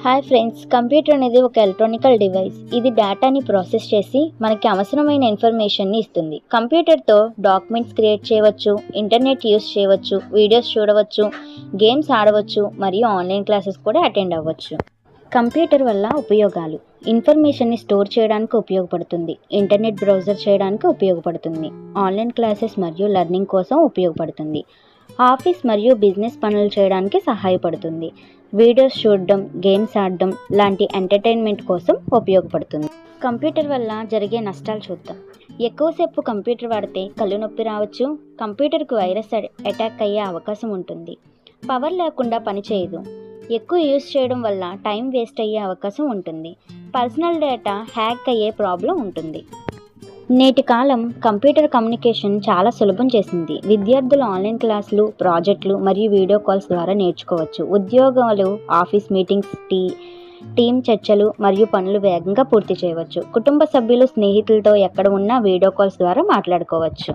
Hi friends, computer అనేది ఒక electronical device. ఇది డేటాని ప్రాసెస్ చేసి మనకి అవసరమైన ఇన్ఫర్మేషన్ని ఇస్తుంది. కంప్యూటర్తో డాక్యుమెంట్స్ క్రియేట్ చేయవచ్చు, ఇంటర్నెట్ యూస్ చేయవచ్చు, వీడియోస్ చూడవచ్చు, గేమ్స్ ఆడవచ్చు మరియు ఆన్లైన్ క్లాసెస్ కూడా అటెండ్ అవ్వచ్చు. కంప్యూటర్ వల్ల ఉపయోగాలు: ఇన్ఫర్మేషన్ని స్టోర్ చేయడానికి ఉపయోగపడుతుంది, ఇంటర్నెట్ బ్రౌజర్ చేయడానికి ఉపయోగపడుతుంది, ఆన్లైన్ క్లాసెస్ మరియు లెర్నింగ్ కోసం ఉపయోగపడుతుంది, ఆఫీస్ మరియు బిజినెస్ పనులు చేయడానికి సహాయపడుతుంది, వీడియోస్ చూడడం, గేమ్స్ ఆడడం లాంటి ఎంటర్టైన్మెంట్ కోసం ఉపయోగపడుతుంది. కంప్యూటర్ వల్ల జరిగే నష్టాలు చూద్దాం. ఎక్కువసేపు కంప్యూటర్ వాడితే కళ్ళు నొప్పి రావచ్చు, కంప్యూటర్కు వైరస్ అటాక్ అయ్యే అవకాశం ఉంటుంది, పవర్ లేకుండా పనిచేయదు, ఎక్కువ యూజ్ చేయడం వల్ల టైం వేస్ట్ అయ్యే అవకాశం ఉంటుంది, పర్సనల్ డేటా హ్యాక్ అయ్యే ప్రాబ్లం ఉంటుంది. నేటి కాలం కంప్యూటర్ కమ్యూనికేషన్ చాలా సులభం చేసింది. విద్యార్థులు ఆన్లైన్ క్లాసులు, ప్రాజెక్టులు మరియు వీడియో కాల్స్ ద్వారా నేర్చుకోవచ్చు. ఉద్యోగాలు, ఆఫీస్ మీటింగ్స్, టీమ్ చర్చలు మరియు పనులు వేగంగా పూర్తి చేయవచ్చు. కుటుంబ సభ్యులు, స్నేహితులతో ఎక్కడ ఉన్నా వీడియో కాల్స్ ద్వారా మాట్లాడుకోవచ్చు.